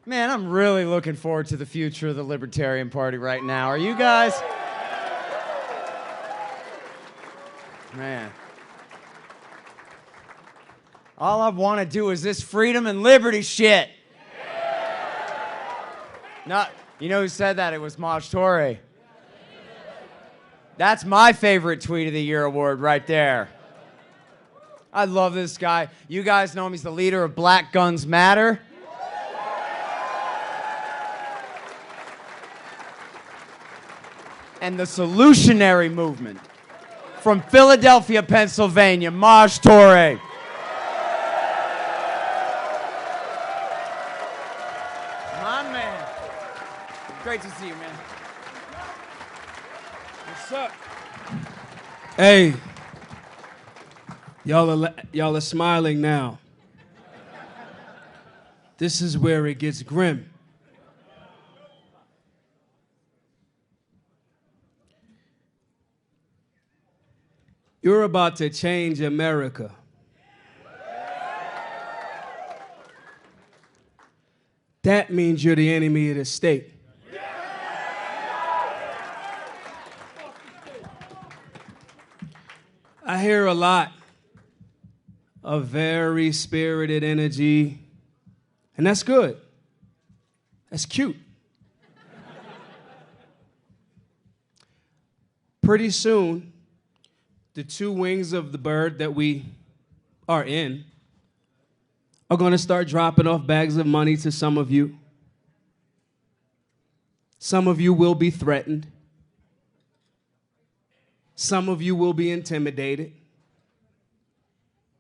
Man, I'm really looking forward to the future of the Libertarian Party right now. Are you guys? Man. All I want to do is this freedom and liberty shit. No, you know who said that? It was Maj Toure. That's my favorite Tweet of the Year award right there. I love this guy. You guys know him. He's the leader of Black Guns Matter. And the solutionary movement from Philadelphia, Pennsylvania, Maj Toure. My man. Great to see you, man. What's up? Hey, y'all are smiling now. This is where it gets grim. You're about to change America. That means you're the enemy of the state. I hear a lot of very spirited energy, and that's good. That's cute. Pretty soon, the two wings of the bird that we are in are going to start dropping off bags of money to some of you. Some of you will be threatened. Some of you will be intimidated.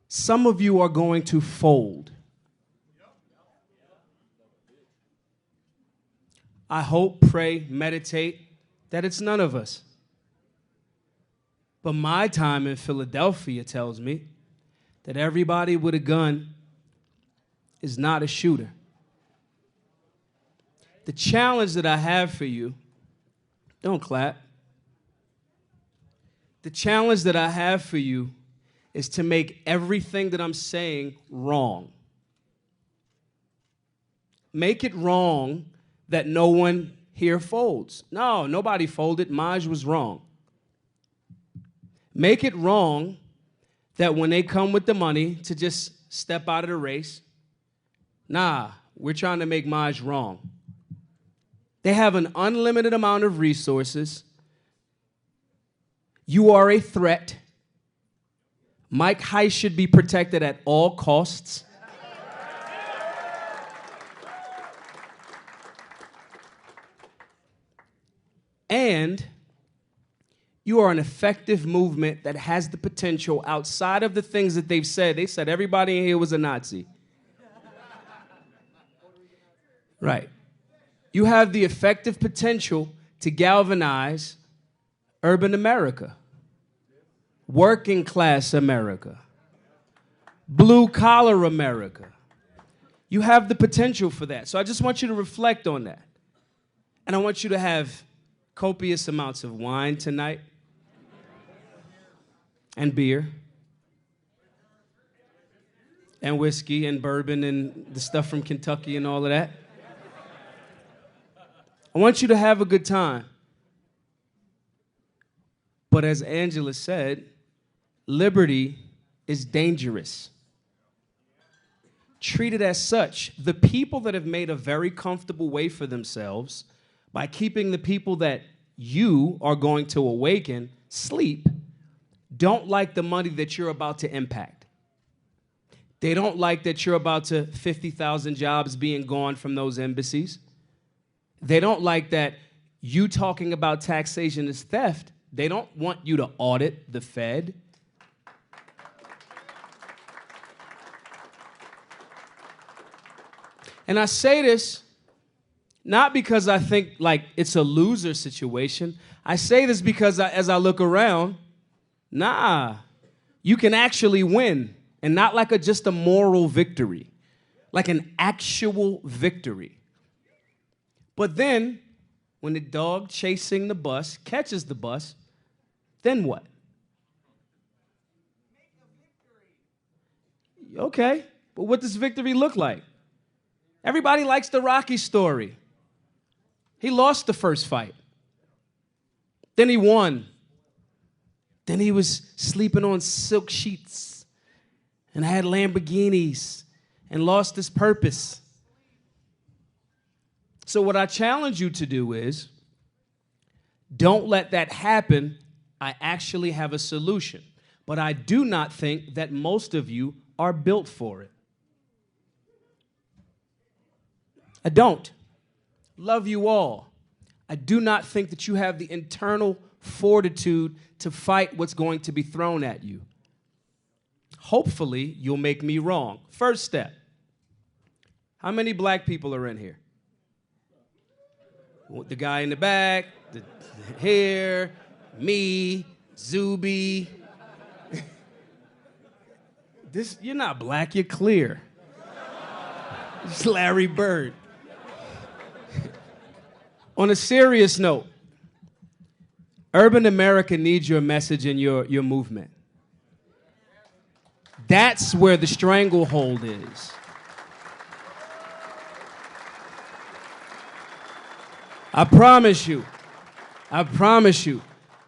Some of you are going to fold. I hope, pray, meditate that it's none of us. But my time in Philadelphia tells me that everybody with a gun is not a shooter. The challenge that I have for you, don't clap. The challenge that I have for you is to make everything that I'm saying wrong. Make it wrong that no one here folds. No, nobody folded. Maj was wrong. Make it wrong that when they come with the money to just step out of the race, nah, we're trying to make Maj wrong. They have an unlimited amount of resources. You are a threat. Mike Heiss should be protected at all costs. And you are an effective movement that has the potential outside of the things that they've said. They said everybody in here was a Nazi. Right. You have the effective potential to galvanize urban America, working class America, blue collar America. You have the potential for that. So I just want you to reflect on that. And I want you to have copious amounts of wine tonight and beer and whiskey and bourbon and the stuff from Kentucky and all of that. I want you to have a good time. But as Angela said, liberty is dangerous. Treat it as such. The people that have made a very comfortable way for themselves by keeping the people that you are going to awaken sleep don't like the money that you're about to impact. They don't like that you're about to 50,000 jobs being gone from those embassies. They don't like that you talking about taxation is theft. They don't want you to audit the Fed. And I say this not because I think like it's a loser situation. I say this because as I look around, nah, you can actually win. And not like just a moral victory, like an actual victory. But then, when the dog chasing the bus catches the bus, then what? Okay, but what does victory look like? Everybody likes the Rocky story. He lost the first fight. Then he won. Then he was sleeping on silk sheets and had Lamborghinis and lost his purpose. So what I challenge you to do is, don't let that happen. I actually have a solution. But I do not think that most of you are built for it. I don't. Love you all. I do not think that you have the internal fortitude to fight what's going to be thrown at you. Hopefully, you'll make me wrong. First step. How many black people are in here? The guy in the back, the hair, me, Zuby. You're not black, you're clear. It's Larry Bird. On a serious note, urban America needs your message and your movement. That's where the stranglehold is. I promise you,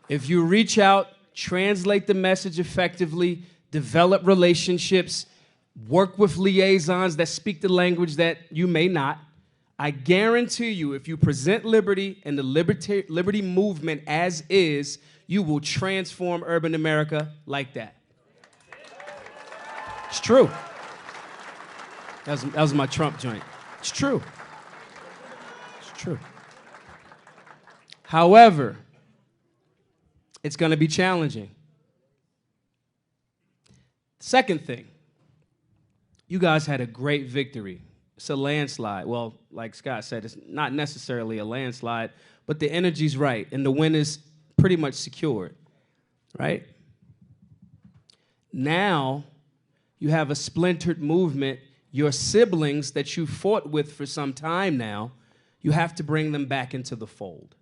if you reach out, translate the message effectively, develop relationships, work with liaisons that speak the language that you may not, I guarantee you, if you present liberty and the liberty movement as is, you will transform urban America like that. It's true. That was my Trump joint. It's true. It's true. However, it's going to be challenging. Second thing, you guys had a great victory. It's a landslide. Well, like Scott said, it's not necessarily a landslide, but the energy's right, and the win is pretty much secured, right? Now, you have a splintered movement. Your siblings that you fought with for some time now, you have to bring them back into the fold.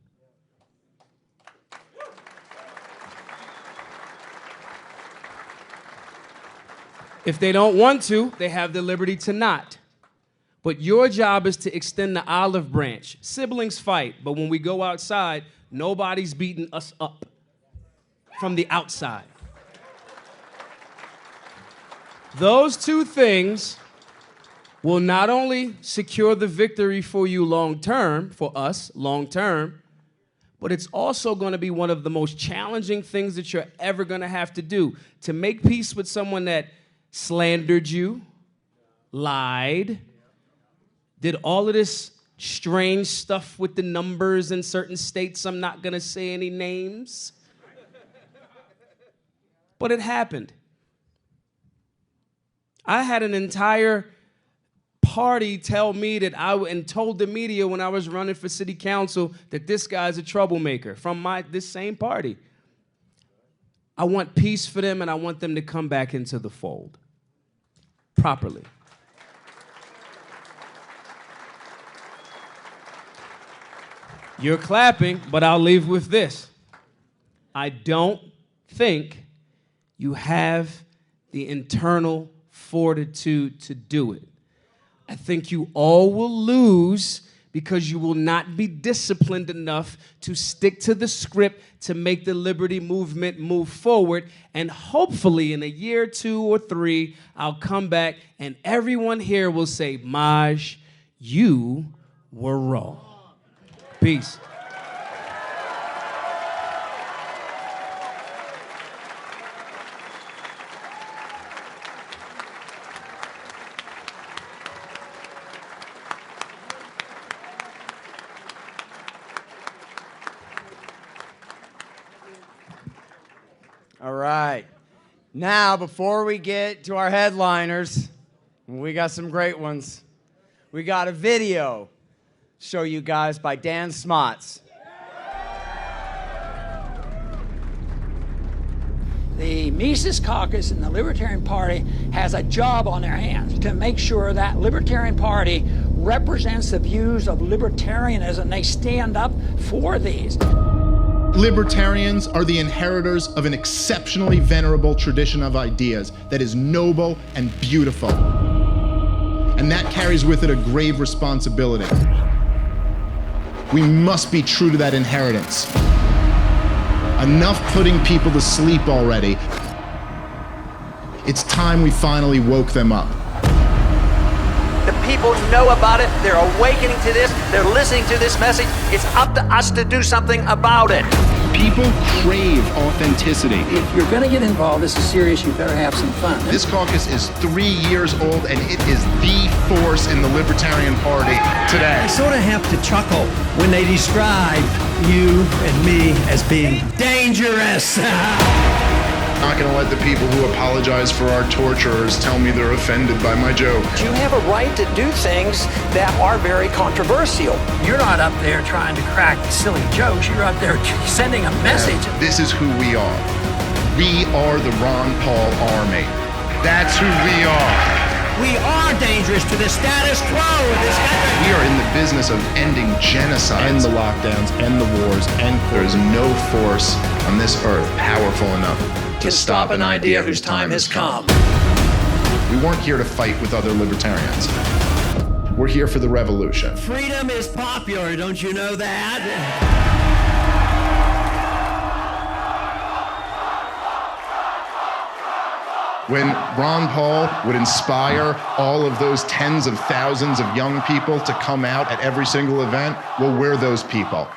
If they don't want to, they have the liberty to not. But your job is to extend the olive branch. Siblings fight, but when we go outside, nobody's beating us up from the outside. Those two things will not only secure the victory for you long term, for us long term, but it's also going to be one of the most challenging things that you're ever going to have to do. To make peace with someone that slandered you, lied, did all of this strange stuff with the numbers in certain states. I'm not going to say any names. But it happened. I had an entire party tell me that and told the media when I was running for city council that this guy's a troublemaker from this same party. I want peace for them, and I want them to come back into the fold properly. You're clapping, but I'll leave with this. I don't think you have the internal fortitude to do it. I think you all will lose because you will not be disciplined enough to stick to the script to make the liberty movement move forward. And hopefully in a year, 2 or 3, I'll come back and everyone here will say, Maj, you were wrong. Peace. All right. Now, before we get to our headliners, we got some great ones. We got a video to show you guys by Dan Smotz. The Mises Caucus and the Libertarian Party has a job on their hands to make sure that Libertarian Party represents the views of libertarianism. They stand up for these. Libertarians are the inheritors of an exceptionally venerable tradition of ideas that is noble and beautiful. and that carries with it a grave responsibility. We must be true to that inheritance. Enough putting people to sleep already. It's time we finally woke them up. The people know about it, they're awakening to this, they're listening to this message. It's up to us to do something about it. People crave authenticity. If you're going to get involved, this is serious, you better have some fun. This caucus is 3 years old, and it is the force in the Libertarian Party today. I sort of have to chuckle when they describe you and me as being dangerous. I'm not going to let the people who apologize for our torturers tell me they're offended by my joke. You have a right to do things that are very controversial. You're not up there trying to crack silly jokes, you're up there sending a message. This is who we are. We are the Ron Paul Army. That's who we are. We are dangerous to the status quo. We are in the business of ending genocide. End the lockdowns, end the wars, and there is no force on this earth powerful enough to stop an idea whose time has come. We weren't here to fight with other libertarians. We're here for the revolution. Freedom is popular, don't you know that? When Ron Paul would inspire all of those tens of thousands of young people to come out at every single event, well, we're those people.